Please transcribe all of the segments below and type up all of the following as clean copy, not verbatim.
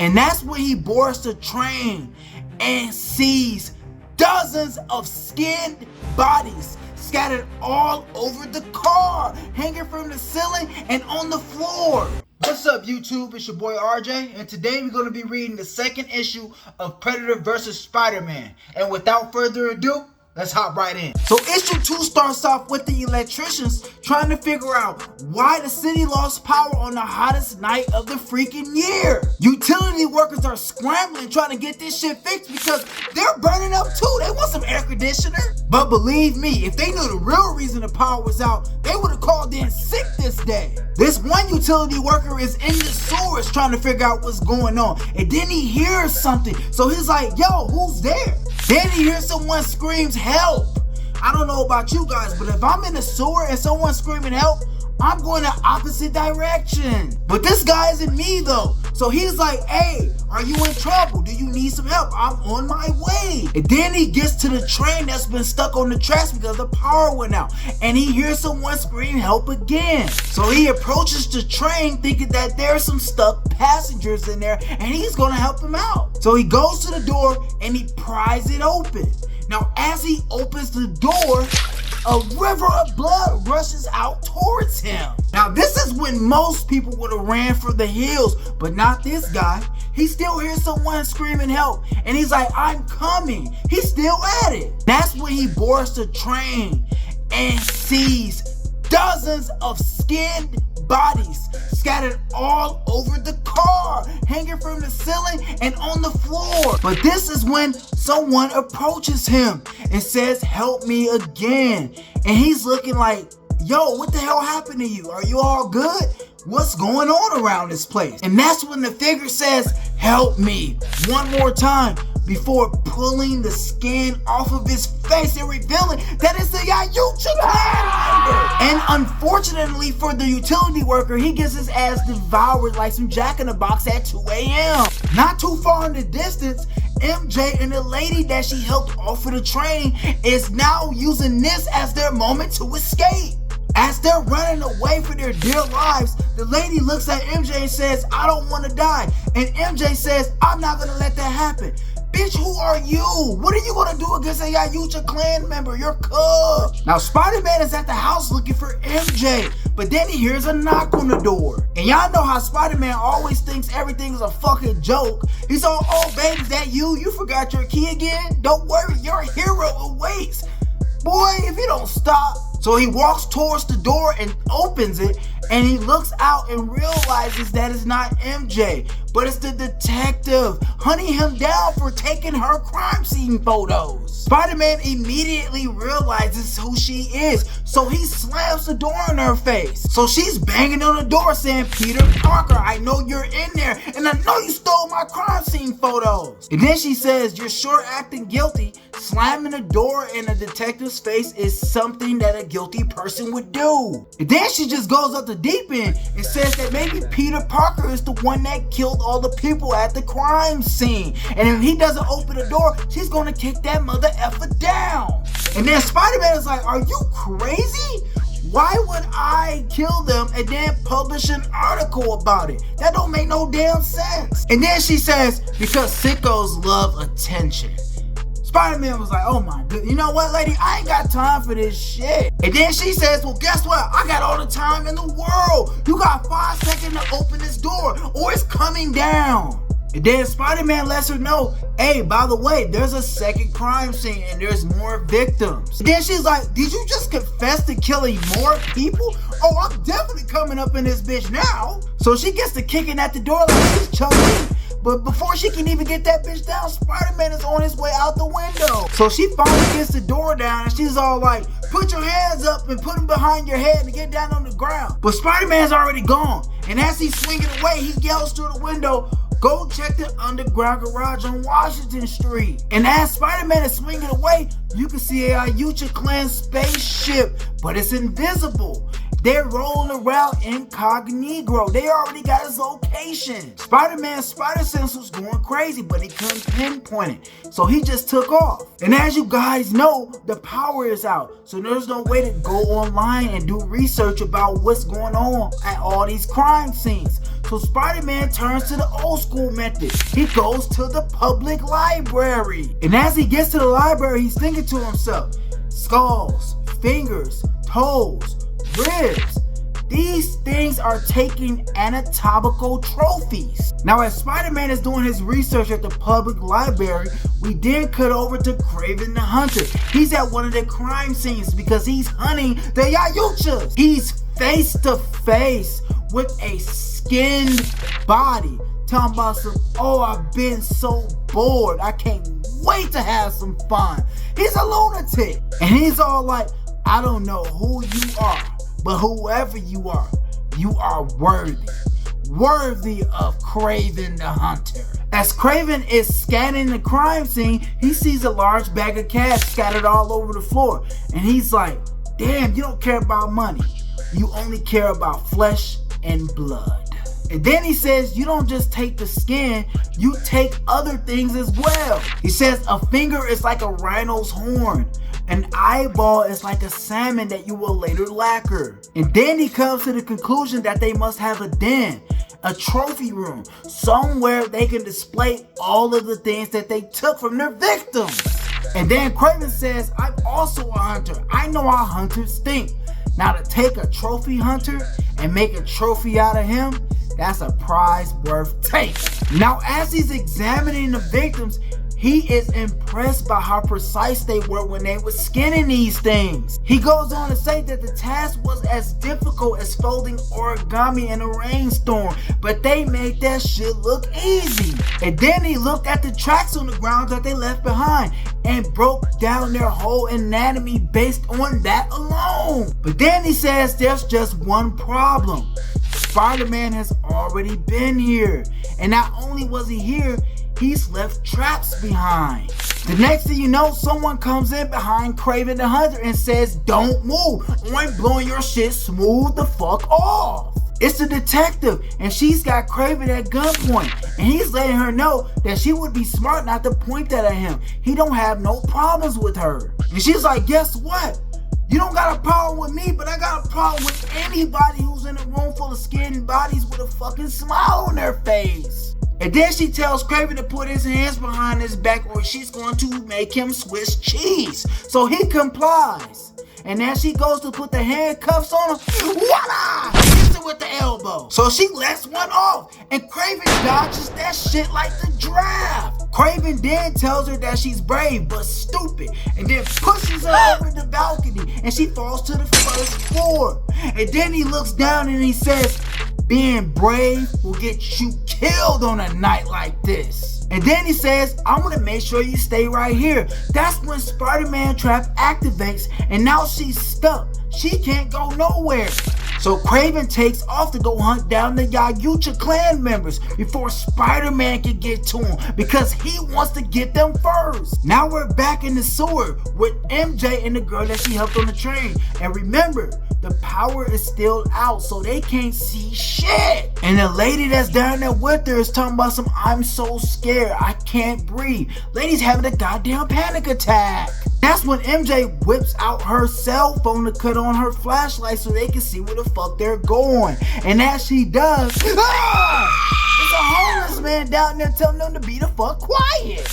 And that's when he boards the train and sees dozens of skinned bodies scattered all over the car, hanging from the ceiling and on the floor. What's up, YouTube? It's your boy RJ, and today we're going to be reading the second issue of Predator vs. Spider-Man. And without further ado, let's hop right in. So issue 2 starts off with the electricians trying to figure out why the city lost power on the hottest night of the freaking year. Utility workers are scrambling trying to get this shit fixed because they're burning up too. They want some air conditioner. But believe me, if they knew the real reason the power was out, they would have called in sick this day. This one utility worker is in the sewers trying to figure out what's going on. And then he hears something. So he's like, yo, who's there? Then he hears someone screams, help. I don't know about you guys, but if I'm in the sewer and someone's screaming help, I'm going the opposite direction. But this guy isn't me though. So he's like, hey, are you in trouble? Do you need some help? I'm on my way. And then he gets to the train that's been stuck on the tracks because the power went out. And he hears someone scream help again. So he approaches the train thinking that there's some stuck passengers in there and he's gonna help him out. So he goes to the door and he pries it open. Now as he opens the door, a river of blood rushes out towards him. Now this is when most people would have ran for the hills, but not this guy. He still hears someone screaming help and he's like, I'm coming. He's still at it. That's when he boards the train and sees dozens of skinned bodies scattered all over the car, hanging from the ceiling and on the floor. But this is when someone approaches him and says, help me again. And he's looking like, yo, what the hell happened to you? Are you all good? What's going on around this place? And that's when the figure says, help me, one more time, before pulling the skin off of his face and revealing that it's the Yayucha clan member. And unfortunately for the utility worker, he gets his ass devoured like some Jack in the Box at 2 a.m. Not too far in the distance, MJ and the lady that she helped off of the train is now using this as their moment to escape. As they're running away for their dear lives, the lady looks at MJ and says, I don't want to die. And MJ says, I'm not going to let that happen. Bitch, who are you? What are you gonna do against a Yayucha clan member? You're cooked. Now, Spider-Man is at the house looking for MJ, but then he hears a knock on the door. And y'all know how Spider-Man always thinks everything is a fucking joke. He's all, oh, babe, is that you? You forgot your key again? Don't worry, your hero awaits. Boy, if you don't stop. So he walks towards the door and opens it, and he looks out and realizes that it's not MJ, but it's the detective hunting him down for taking her crime scene photos. Spider-Man immediately realizes who she is, so he slams the door in her face. So she's banging on the door saying, Peter Parker, I know you're in there, and I know you stole my crime scene photos. And then she says, you're sure acting guilty. Slamming the door in a detective's face is something that a guilty person would do. And then she just goes up the deep end and says that maybe Peter Parker is the one that killed all the people at the crime scene. And if he doesn't open the door, she's gonna kick that mother effer down. And then Spider-Man is like, are you crazy? Why would I kill them and then publish an article about it? That don't make no damn sense. And then she says, because sickos love attention. Spider-Man was like, oh my goodness, you know what, lady? I ain't got time for this shit. And then she says, well, guess what? I got all the time in the world. You got 5 seconds to open this door or it's coming down. And then Spider-Man lets her know, hey, by the way, there's a second crime scene and there's more victims. And then she's like, did you just confess to killing more people? Oh, I'm definitely coming up in this bitch now. So she gets to kicking at the door like she's chunky. But before she can even get that bitch down, Spider-Man is on his way out the window. So she finally gets the door down and she's all like, put your hands up and put them behind your head and get down on the ground. But Spider-Man's already gone. And as he's swinging away, he yells through the window, go check the underground garage on Washington Street. And as Spider-Man is swinging away, you can see a Yayucha clan spaceship, but it's invisible. They're rolling around incognito. They already got his location. Spider-Man's spider sense was going crazy, but he couldn't pinpoint it. So he just took off. And as you guys know, the power is out. So there's no way to go online and do research about what's going on at all these crime scenes. So Spider-Man turns to the old school method. He goes to the public library. And as he gets to the library, he's thinking to himself, skulls, fingers, toes, ribs. These things are taking anatomical trophies. Now as Spider-Man is doing his research at the public library, we then cut over to Kraven the Hunter. He's at one of the crime scenes because he's hunting the Yayuchas. He's face to face with a skinned body. Talking about some, oh, I've been so bored. I can't wait to have some fun. He's a lunatic. And he's all like, I don't know who you are, but whoever you are worthy. Worthy of Kraven the Hunter. As Kraven is scanning the crime scene, he sees a large bag of cash scattered all over the floor. And he's like, damn, you don't care about money. You only care about flesh and blood. And then he says, you don't just take the skin, you take other things as well. He says a finger is like a rhino's horn. An eyeball is like a salmon that you will later lacquer. And then he comes to the conclusion that they must have a den, a trophy room, somewhere they can display all of the things that they took from their victims. And then Kraven says, I'm also a hunter. I know how hunters think. Now to take a trophy hunter and make a trophy out of him, that's a prize worth taking. Now as he's examining the victims, he is impressed by how precise they were when they were skinning these things. He goes on to say that the task was as difficult as folding origami in a rainstorm, but they made that shit look easy. And then he looked at the tracks on the ground that they left behind and broke down their whole anatomy based on that alone. But then he says there's just one problem. Spider-Man has already been here. And not only was he here, he's left traps behind. The next thing you know, someone comes in behind Kraven the Hunter and says, don't move, or I'm blowing your shit smooth the fuck off. It's the detective, and she's got Kraven at gunpoint, and he's letting her know that she would be smart not to point that at him. He don't have no problems with her. And she's like, guess what? You don't got a problem with me, but I got a problem with anybody who's in a room full of skinned bodies with a fucking smile on their face. And then she tells Kraven to put his hands behind his back or she's going to make him Swiss cheese. So he complies. And as she goes to put the handcuffs on him, voila! Hits her with the elbow. So she lets one off. And Kraven dodges that shit like the draft. Kraven then tells her that she's brave but stupid. And then pushes her over the balcony. And she falls to the first floor. And then he looks down and he says, being brave will get you killed on a night like this. And then he says, I'm gonna make sure you stay right here. That's when Spider-Man trap activates and now she's stuck. She can't go nowhere. So Kraven takes off to go hunt down the Yayucha clan members before Spider-Man can get to him because he wants to get them first. Now we're back in the sewer with MJ and the girl that she helped on the train. And remember, the power is still out, so they can't see shit. And the lady that's down there with her is talking about some, I'm so scared, I can't breathe. Lady's having a goddamn panic attack. That's when MJ whips out her cell phone to cut on her flashlight so they can see where the fuck they're going. And as she does, it's a homeless man down there telling them to be the fuck quiet.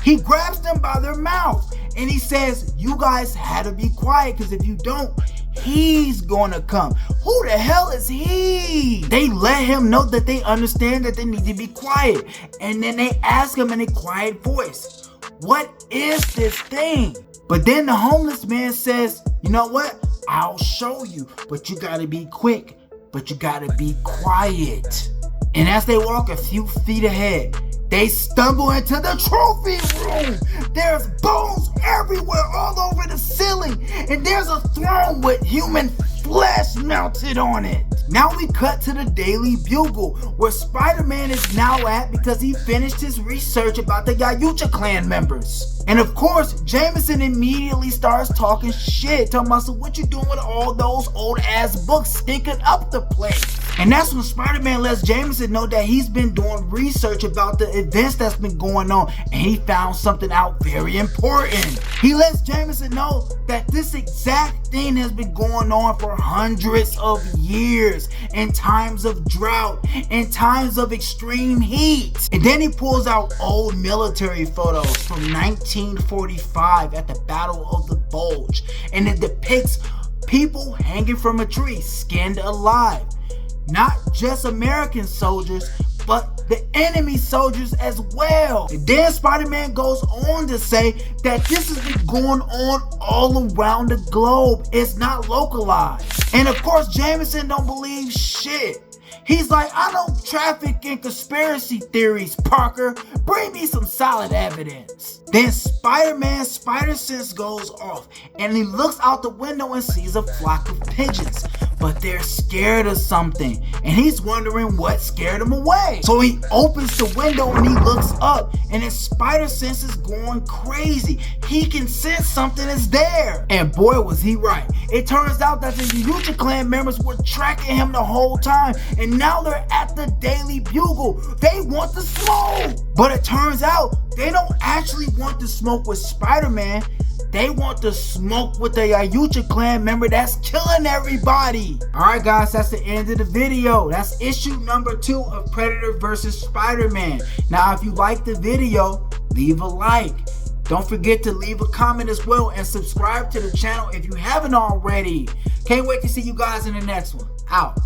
He grabs them by their mouth and he says, you guys had to be quiet because if you don't, he's gonna come. Who the hell is he? They let him know that they understand that they need to be quiet. And then they ask him in a quiet voice, what is this thing? But then the homeless man says, you know what? I'll show you, but you gotta be quick, but you gotta be quiet. And as they walk a few feet ahead, they stumble into the trophy room. There's bones everywhere all over the ceiling. And there's a throne with human flesh mounted on it. Now we cut to the Daily Bugle, where Spider-Man is now at because he finished his research about the Yayucha clan members. And of course, Jameson immediately starts talking shit, talking about, so what you doing with all those old ass books stinking up the place? And that's when Spider-Man lets Jameson know that he's been doing research about the events that's been going on, and he found something out very important. He lets Jameson know that this exact thing has been going on for hundreds of years, in times of drought, in times of extreme heat. And then he pulls out old military photos from 1945 at the Battle of the Bulge, and it depicts people hanging from a tree, skinned alive. Not just American soldiers, but the enemy soldiers as well. And then Spider-Man goes on to say that this has been going on all around the globe. It's not localized. And of course, Jameson don't believe shit. He's like, I don't traffic in conspiracy theories, Parker. Bring me some solid evidence. Then Spider-Man's spider sense goes off, and he looks out the window and sees a flock of pigeons. But they're scared of something, and he's wondering what scared them away. So he opens the window and he looks up, and his spider sense is going crazy. He can sense something is there. And boy, was he right. It turns out that the Yayucha clan members were tracking him the whole time, and now they're at the Daily Bugle. They want to smoke. But it turns out they don't actually want to smoke with Spider-Man. They want to smoke with the Yayucha clan member that's killing everybody. Alright guys, that's the end of the video. That's issue number 2 of Predator vs. Spider-Man. Now if you like the video, leave a like. Don't forget to leave a comment as well, and subscribe to the channel if you haven't already. Can't wait to see you guys in the next one. Out.